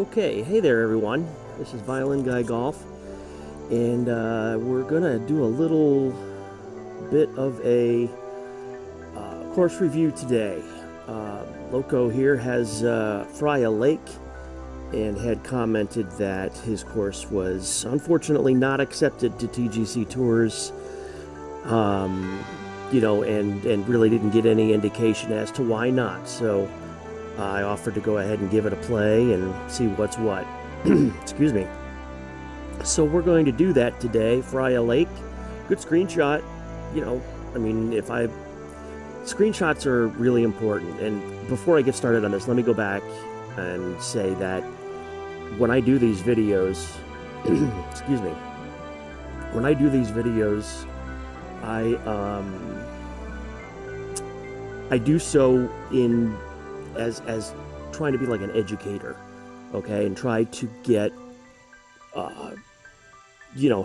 Okay, hey there everyone. This is ViolinguyGolf, and we're gonna do a little bit of a course review today. Loco here has Freya Lake, and had commented that his course was unfortunately not accepted to TGC Tours, and really didn't get any indication as to why not. So I offered to go ahead and give it a play and see what's what. Excuse me. So we're going to do that today. Freya Lake, good screenshot. Screenshots are really important. And before I get started on this, let me go back and say that when I do these videos, excuse me, when I do these videos, I do so in as trying to be like an educator, okay, and try to get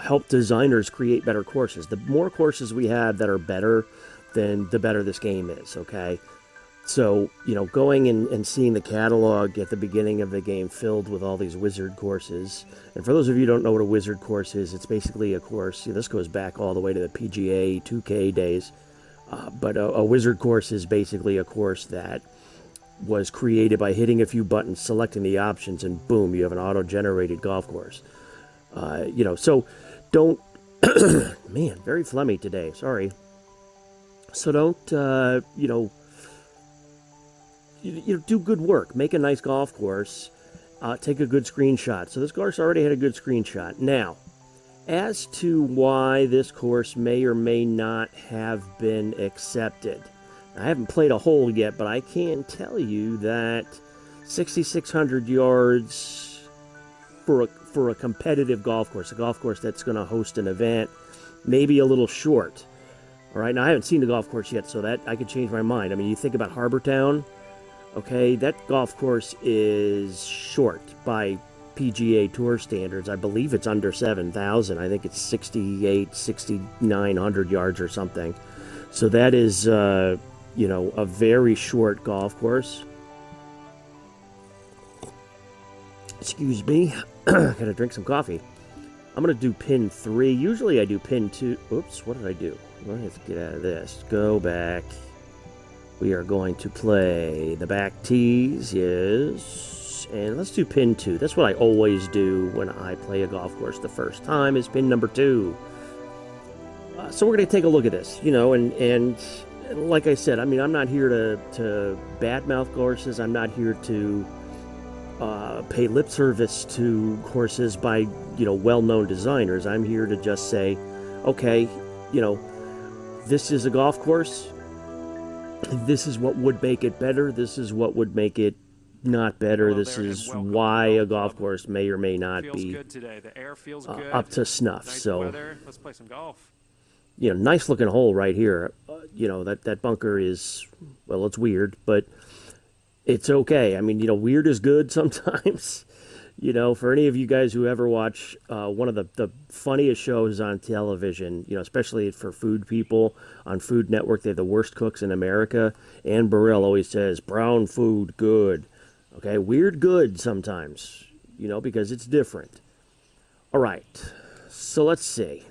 help designers create better courses. The more courses we have that are better, then the better this game is, okay? So, going and seeing the catalog at the beginning of the game filled with all these wizard courses. And for those of you who don't know what a wizard course is, it's basically a course, this goes back all the way to the PGA 2K days, but a wizard course is basically a course that was created by hitting a few buttons, selecting the options, and boom, you have an auto-generated golf course. So don't, man, very phlegmy today, sorry. So don't, do good work, make a nice golf course, take a good screenshot. So this course already had a good screenshot. Now, as to why this course may or may not have been accepted, I haven't played a hole yet, but I can tell you that 6,600 yards for a competitive golf course, a golf course that's going to host an event, maybe a little short. All right, now I haven't seen the golf course yet, so that I could change my mind. I mean, you think about Harbor Town, okay, that golf course is short by PGA Tour standards. I believe it's under 7,000. I think it's 6,900 yards or something. So that is, a very short golf course. Excuse me. Gotta drink some coffee. I'm gonna do pin 3. Usually I do pin 2. Oops, what did I do? Let's get out of this. Go back. We are going to play the back tees, yes. And let's do pin 2. That's what I always do when I play a golf course the first time, is pin number 2. So we're going to take a look at this, and like I said, I mean, I'm not here to badmouth courses. I'm not here to pay lip service to courses by, well-known designers. I'm here to just say, okay, this is a golf course. This is what would make it better. This is what would make it not better. This is why a golf course may or may not be up to snuff. So, let's play some golf. Nice looking hole right here. That bunker is, well, it's weird, but it's okay. I mean, weird is good sometimes. For any of you guys who ever watch one of the funniest shows on television, especially for food people on Food Network, they're the worst cooks in America. Ann Burrell always says, brown food, good. Okay, weird good sometimes, because it's different. All right, so let's see.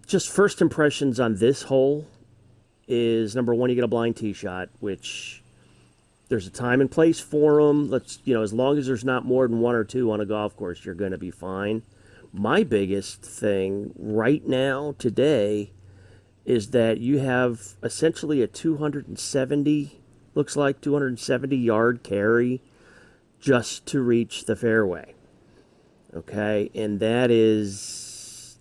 Just first impressions on this hole is, number one, you get a blind tee shot, which there's a time and place for them. As long as there's not more than one or two on a golf course, you're going to be fine. My biggest thing right now, today, is that you have essentially a 270 yard carry just to reach the fairway. Okay, and that is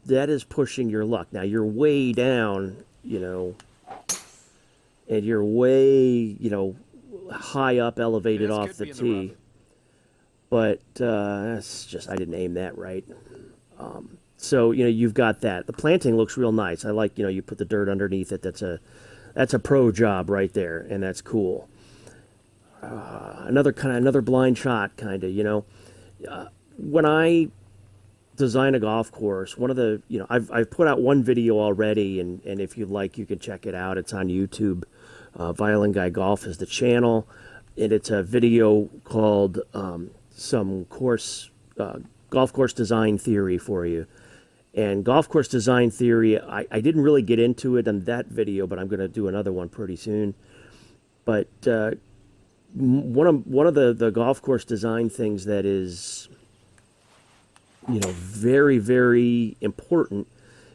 pushing your luck. Now you're way down, and you're way, high up, elevated off the tee. But that's just, I didn't aim that right. So, you've got that. The planting looks real nice. I like, you put the dirt underneath it. That's a pro job right there, and that's cool. Another blind shot, kind of, when I design a golf course, one of the, I've put out one video already, and if you'd like, you can check it out. It's on YouTube. ViolinguyGolf is the channel, and it's a video called some golf course design theory for you. And golf course design theory, I didn't really get into it in that video, but I'm going to do another one pretty soon. But one of the golf course design things that is, very, very important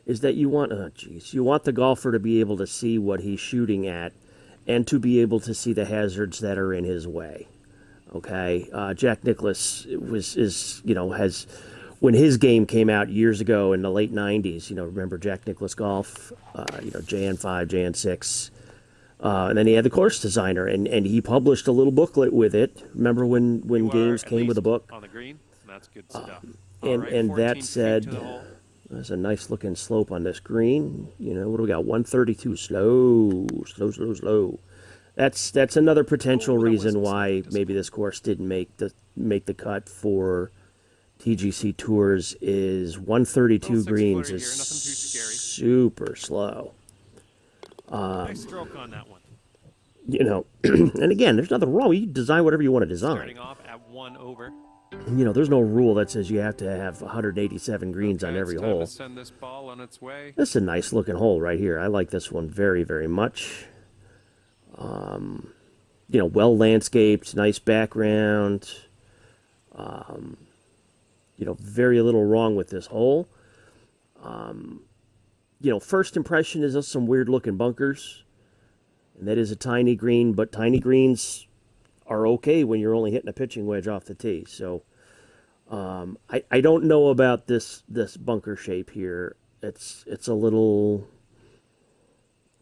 is that you want the golfer to be able to see what he's shooting at and to be able to see the hazards that are in his way. Okay, Jack Nicklaus has, when his game came out years ago in the late 90s, remember Jack Nicklaus Golf, JN5, JN6, and then he had the course designer, and he published a little booklet with it. Remember when games came with a book? On the green, that's good stuff. And that said, there's a nice looking slope on this green. What do we got? 132, slow. That's another potential reason why maybe this course didn't make the cut for TGC Tours. Is 132 greens is super slow. Nice stroke on that one. And again, there's nothing wrong. You design whatever you want to design. Starting off at 1 over. There's no rule that says you have to have 187 greens on every hole. To send this ball on its way. This is a nice looking hole right here. I like this one very, very much. Well landscaped, nice background. Very little wrong with this hole. First impression is just some weird looking bunkers. And that is a tiny green, but tiny greens are okay when you're only hitting a pitching wedge off the tee. So I don't know about this bunker shape here. It's a little,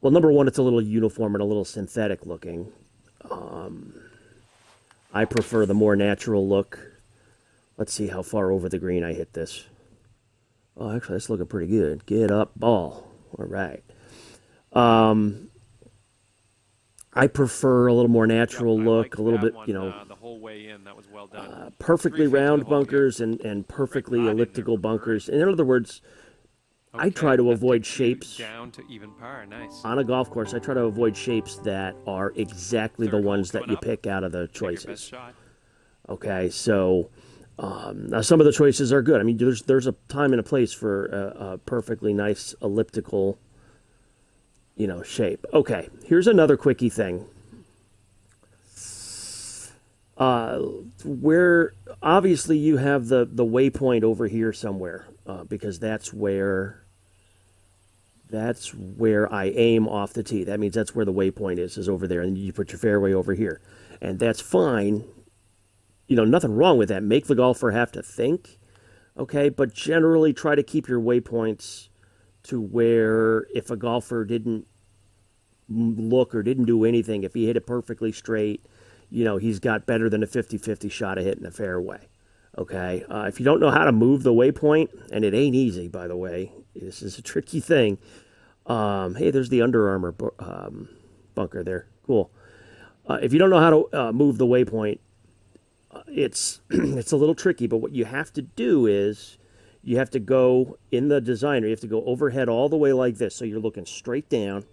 well, number one, it's a little uniform and a little synthetic looking. I prefer the more natural look. Let's see how far over the green I hit this. Oh, actually, that's looking pretty good. Get up, ball. All right. I prefer a little more natural look, a little bit, the whole way in, that was well done. Perfectly round bunkers and perfectly elliptical bunkers. In other words, I try to avoid shapes down to even par. Nice. on a golf course. I try to avoid shapes that are exactly the ones that you pick out of the choices. Okay, so now some of the choices are good. I mean, there's a time and a place for a perfectly nice elliptical, shape. Okay, here's another quickie thing. Where obviously you have the waypoint over here somewhere, because that's where I aim off the tee. That means that's where the waypoint is over there, and you put your fairway over here, and that's fine. Nothing wrong with that. Make the golfer have to think, okay? But generally try to keep your waypoints to where if a golfer didn't look or didn't do anything, if he hit it perfectly straight, he's got better than a 50-50 shot of hitting the fairway, okay? If you don't know how to move the waypoint, and it ain't easy, by the way, this is a tricky thing. Hey, there's the Under Armour bunker there. Cool. If you don't know how to move the waypoint, it's a little tricky, but what you have to do is you have to go in the designer, you have to go overhead all the way like this, so you're looking straight down,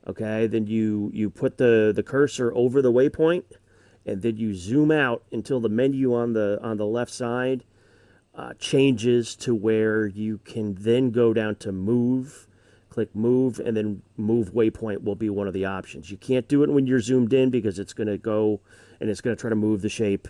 okay? Then you put the cursor over the waypoint, and then you zoom out until the menu on the left side changes to where you can then go down to move, click move, and then move waypoint will be one of the options. You can't do it when you're zoomed in because it's going to go and it's going to try to move the shape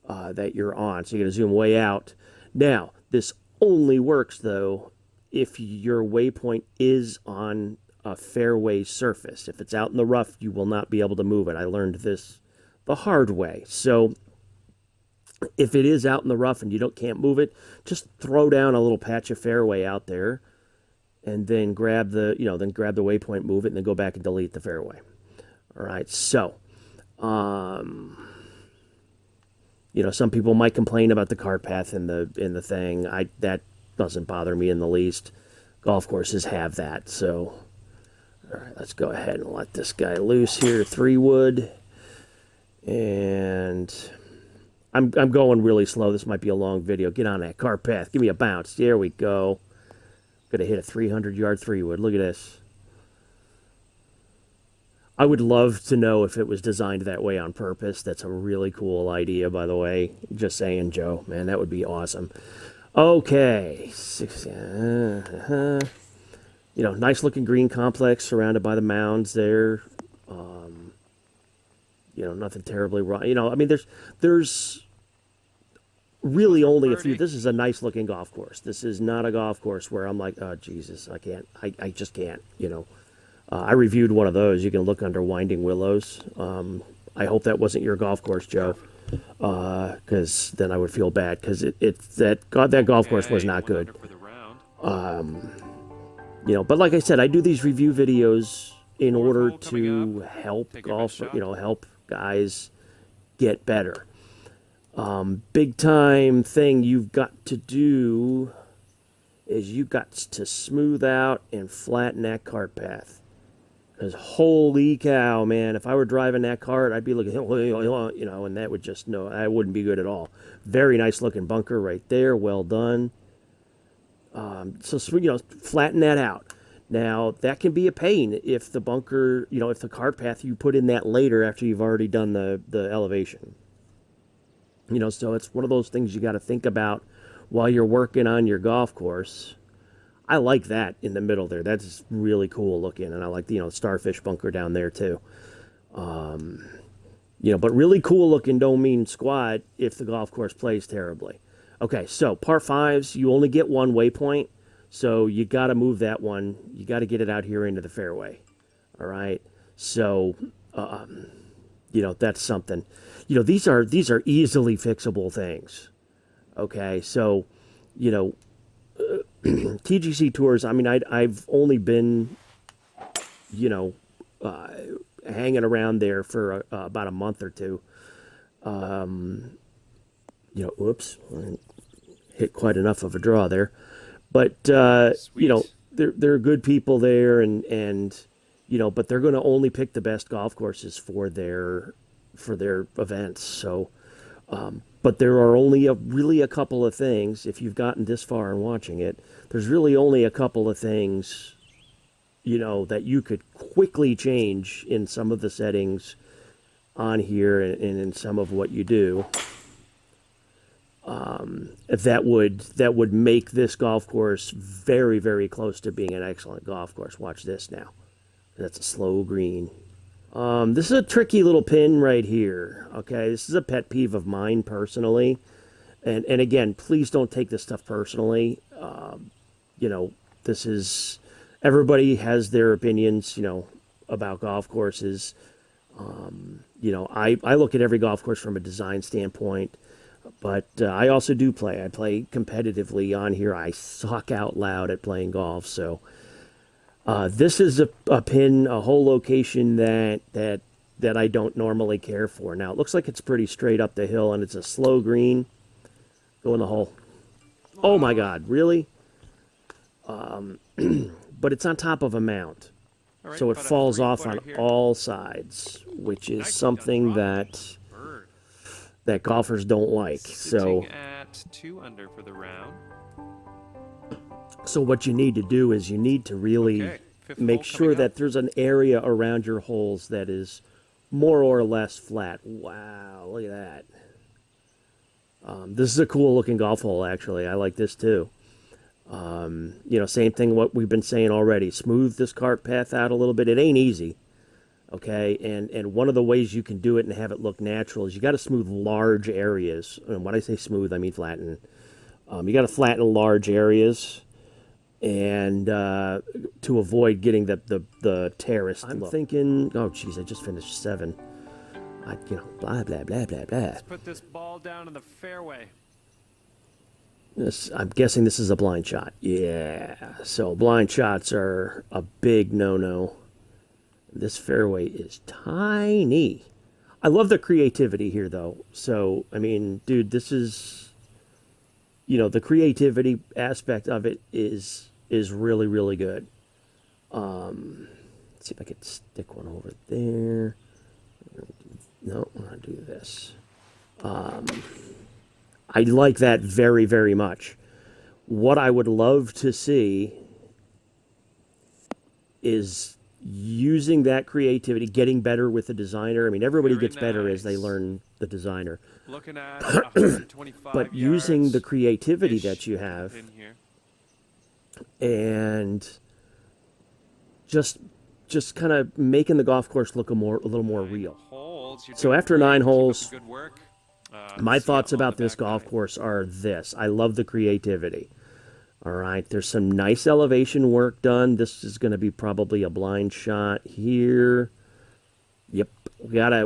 that you're on. So you're going to zoom way out. Now, this only works, though, if your waypoint is on a fairway surface. If it's out in the rough, you will not be able to move it. I learned this the hard way. So if it is out in the rough and you can't move it, just throw down a little patch of fairway out there and then grab the waypoint, move it, and then go back and delete the fairway. All right, so some people might complain about the cart path in the thing. That doesn't bother me in the least. Golf courses have that. So, all right, let's go ahead and let this guy loose here. 3-wood. And I'm going really slow. This might be a long video. Get on that cart path. Give me a bounce. There we go. Gonna hit a 300-yard 3-wood. Look at this. I would love to know if it was designed that way on purpose. That's a really cool idea, by the way. Just saying, Joe. Man, that would be awesome. Okay. You know, nice looking green complex surrounded by the mounds there. You know, nothing terribly wrong. You know, I mean, there's really only a few. This is a nice looking golf course. This is not a golf course where I'm like, oh, Jesus, I can't. I just can't, you know. I reviewed one of those. You can look under Winding Willows. I hope that wasn't your golf course, Joe, because then I would feel bad because that golf course was not good. You know, but like I said, I do these review videos in order to help golf, you know, help guys get better. Big time thing you've got to do is you've got to smooth out and flatten that cart path. Because holy cow, man, if I were driving that cart, I'd be looking, you know, and that would just, no, that wouldn't be good at all. Very nice looking bunker right there. Well done. So, you know, flatten that out. Now, that can be a pain if the bunker, you know, if the cart path, you put in that later after you've already done the elevation. You know, so it's one of those things you got to think about while you're working on your golf course. I like that in the middle there. That's really cool looking. And I like the, you know, starfish bunker down there too. You know, but really cool looking don't mean squat if the golf course plays terribly. Okay, so par fives, you only get one waypoint. So you got to move that one. You got to get it out here into the fairway. All right. So, you know, that's something. You know, these are easily fixable things. Okay. So, you know, TGC tours. I mean, I've only been, you know, hanging around there for about a month or two. You know, oops, I hit quite enough of a draw there. But, you know, there are good people there and, you know, but they're going to only pick the best golf courses for their events. So, but there are only really a couple of things, if you've gotten this far and watching it, there's really only a couple of things, you know, that you could quickly change in some of the settings on here and in some of what you do. That would make this golf course very, very close to being an excellent golf course. Watch this now. That's a slow green. This is a tricky little pin right here. Okay, this is a pet peeve of mine personally. And again, please don't take this stuff personally. You know, this is, everybody has their opinions, you know, about golf courses. You know, I look at every golf course from a design standpoint. But I also do play. I play competitively on here. I suck out loud at playing golf. So this is a pin, a hole location that I don't normally care for. Now, it looks like it's pretty straight up the hill, and it's a slow green. Go in the hole. Oh, my God. Really? But it's on top of a mount. Right, so it falls off on all sides, which is something that golfers don't like. Sitting at 2 under for the round. So what you need to do is you need to really make sure that there's an area around your holes that is more or less flat. Wow, look at that. This is a cool looking golf hole, actually. I like this too. You know, same thing what we've been saying already. Smooth this cart path out a little bit. It ain't easy. Okay, and one of the ways you can do it and have it look natural is you got to smooth large areas. And when I say smooth, I mean flatten. You got to flatten large areas, and to avoid getting the terrace. I'm thinking, oh geez, I just finished 7. You know, blah blah blah blah blah. Let's put this ball down in the fairway. I'm guessing this is a blind shot. Yeah, so blind shots are a big no-no. This fairway is tiny. I love the creativity here, though. So, I mean, dude, this is, you know, the creativity aspect of it is really, really good. Let's see if I could stick one over there. No, I'm going to do this. I like that very, very much. What I would love to see is using that creativity, getting better with the designer. I mean, everybody Very gets better as they nice. learn the designer. Looking at 125 But yards. using the creativity that you have in here. and just kind of making the golf course look a little more real. Holes. You're So doing after great. 9 Keep up the holes, good work. my See thoughts on the about this back golf nine. course are this. I love the creativity. All right, there's some nice elevation work done. This is going to be probably a blind shot here. Yep,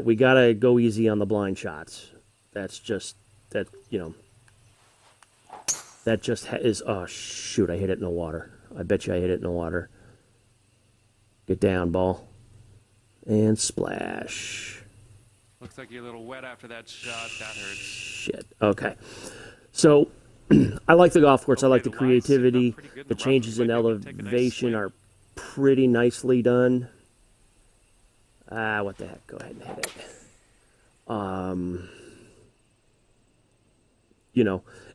we gotta go easy on the blind shots. That's just that that just is. Oh shoot! I hit it in the water. I bet you I hit it in the water. Get down, ball, and splash. Looks like you're a little wet after that shot. That hurts. Shit. Okay, so I like the golf course. I Okay, like the the line's sitting up creativity. pretty good in The the rough. changes You in might be able to take a nice elevation swing. are pretty nicely done. What the heck? Go ahead and hit it.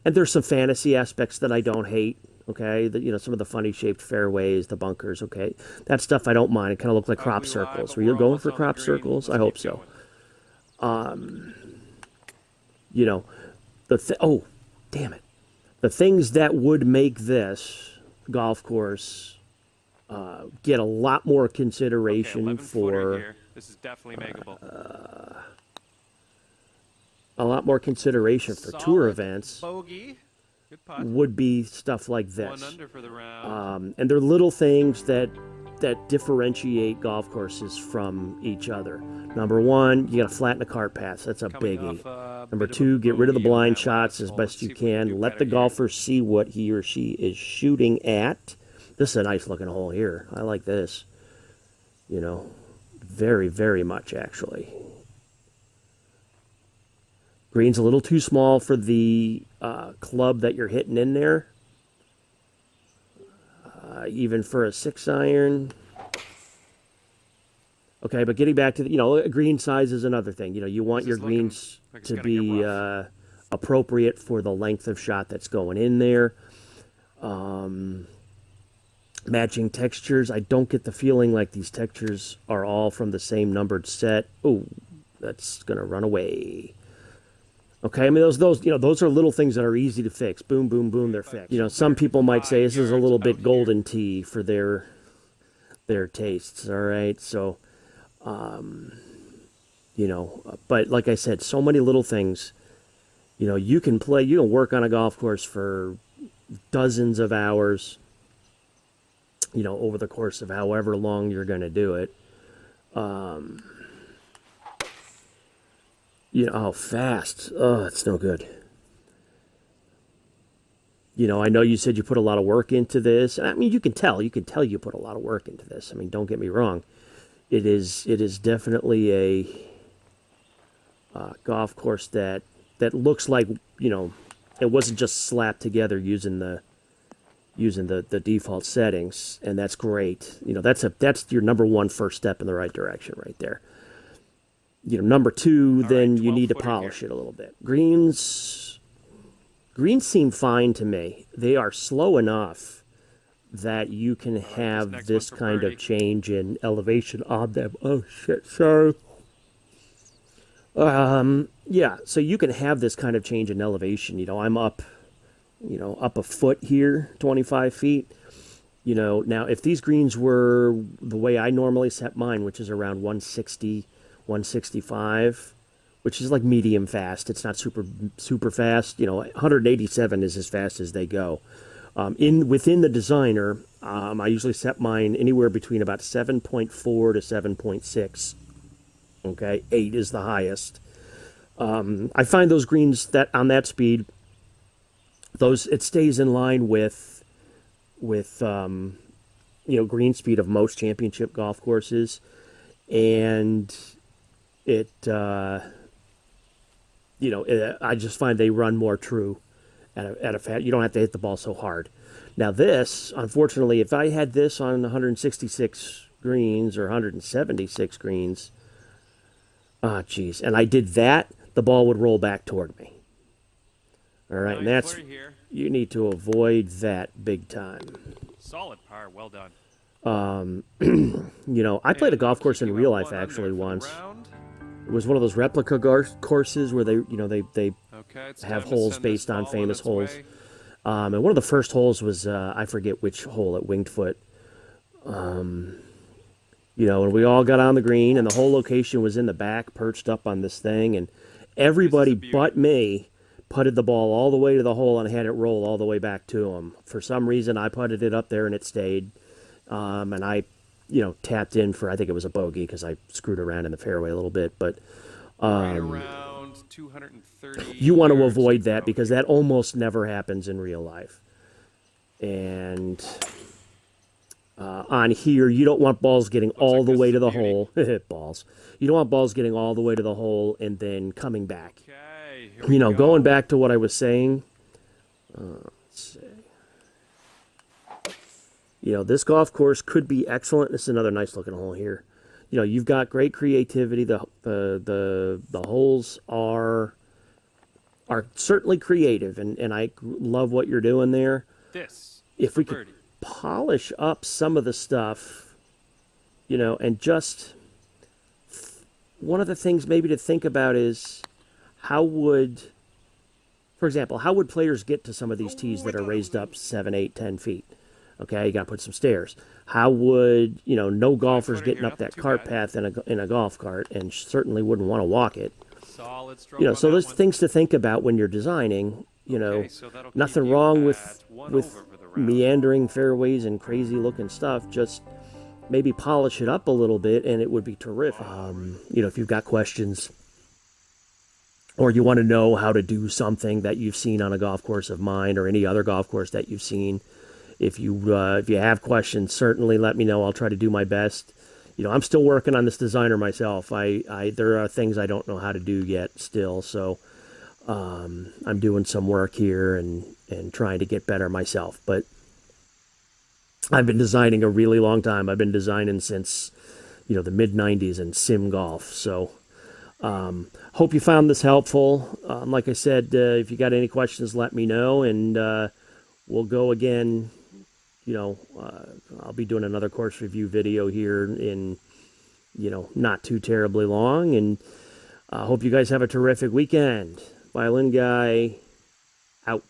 And there's some fantasy aspects that I don't hate. Okay, some of the funny shaped fairways, the bunkers. Okay, that stuff I don't mind. It kind of look like crop Ugly circles. lie, Were but you we're going almost for on the crop green. circles? I Let's hope keep so. going. Oh, damn it. The things that would make this golf course get a lot more Okay, consideration 11-footer for here. This is definitely makeable. a lot more consideration for tour Solid events Bogey. Good putt. would be stuff like 1 this. under for the round. And they're little things that differentiate golf courses from each other. Number one, you got to flatten the cart paths. That's a Coming biggie. off a Number bit of a two, get rid of the bogey on blind that shots last as hole. best Let's you see if we can. do Let better the here. golfer see what he or she is shooting at. This is a nice looking hole here. I like this. Very, very much actually. Green's a little too small for the club that you're hitting in there. Even for a 6-iron. Okay, but getting back to the, green size is another thing. You want This your is looking greens like it's to gonna get be rough. appropriate for the length of shot that's going in there. Matching textures. I don't get the feeling like these textures are all from the same numbered set. Oh, that's gonna run away. Okay, I mean those are little things that are easy to fix. Boom, boom, boom, they're fixed. Some people might say this is a little bit golden tea for their tastes. All right, so but like I said, so many little things. You can work on a golf course for dozens of hours. Over the course of however long you're going to do it. Fast. Oh, it's no good. I know you said you put a lot of work into this. I mean, you can tell you put a lot of work into this. I mean, don't get me wrong. It is definitely a golf course that looks like, it wasn't just slapped together using the default settings, and that's great. That's your number one first step in the right direction right there. Number two, then you need to 12-footer polish here. it a little bit. Greens seem fine to me. They are slow enough that you can have next this one for kind birdie. of change in elevation on them. Oh shit, sorry. Yeah, so you can have this kind of change in elevation. I'm up a foot here, 25 feet. Now if these greens were the way I normally set mine, which is around 160, 165, which is like medium fast. It's not super fast. 187 is as fast as they go. Within the designer, I usually set mine anywhere between about 7.4 to 7.6. Okay, 8 is the highest. I find those greens that on that speed, it stays in line with green speed of most championship golf courses, and I just find they run more true at a fat. You don't have to hit the ball so hard. Now this, unfortunately, if I had this on 166 greens or 176 greens, geez, and I did that, the ball would roll back toward me. All right, and Nice that's, flurry here. you need to avoid that big time. Solid par. Well done. You know, I played a And golf course in keeping real a life 1 under actually for the once. round. It was one of those replica courses where they, you know, they Okay, it's have time to holes send this based on ball famous its holes. way. And one of the first holes was, I forget which hole at Winged Foot. You know, and we all got on the green, and the whole location was in the back, perched up on this thing, and everybody beauty. but me putted the ball all the way to the hole and had it roll all the way back to him. For some reason, I putted it up there and it stayed. And I, you know, tapped in for, I think it was a bogey because I screwed around in the fairway a little bit. But Right around 230. you want to yards. avoid that because that almost never happens in real life. And on here, you don't want balls getting all like the this way is to the beauty. hole. Balls. You don't want balls getting all the way to the hole and then coming back. Okay, here You we know, go. going back to what I was saying. Let's see. You know, this golf course could be excellent. This is another nice looking hole here. You know, you've got great creativity. The holes are certainly creative, and I love what you're doing there. This. If for we could birdie. polish up some of the stuff, you know, and just one of the things maybe to think about is how would, for example, how would players get to some of these tees that are raised up 7, 8, 10 feet? Okay, you got to put some stairs. How would, you know, no golfers footer getting here, up that nothing too cart bad. path in a golf cart and certainly wouldn't want to walk it. Solid stroke. You know, on so that there's one. things to think about when you're designing. You know, Okay, so that'll keep nothing you wrong at with 1 over for the round. meandering fairways and crazy looking stuff. Just maybe polish it up a little bit, and it would be terrific. You know, if you've got questions or you want to know how to do something that you've seen on a golf course of mine or any other golf course that you've seen, if you have questions, certainly let me know. I'll try to do my best. You know, I'm still working on this designer myself. There are things I don't know how to do yet still, so I'm doing some work here and trying to get better myself. But I've been designing a really long time. I've been designing since, you know, the mid-'90s in sim golf. So hope you found this helpful. Like I said, if you got any questions, let me know, and we'll go again. You know, I'll be doing another course review video here in, you know, not too terribly long. And I hope you guys have a terrific weekend. Violin Guy, out.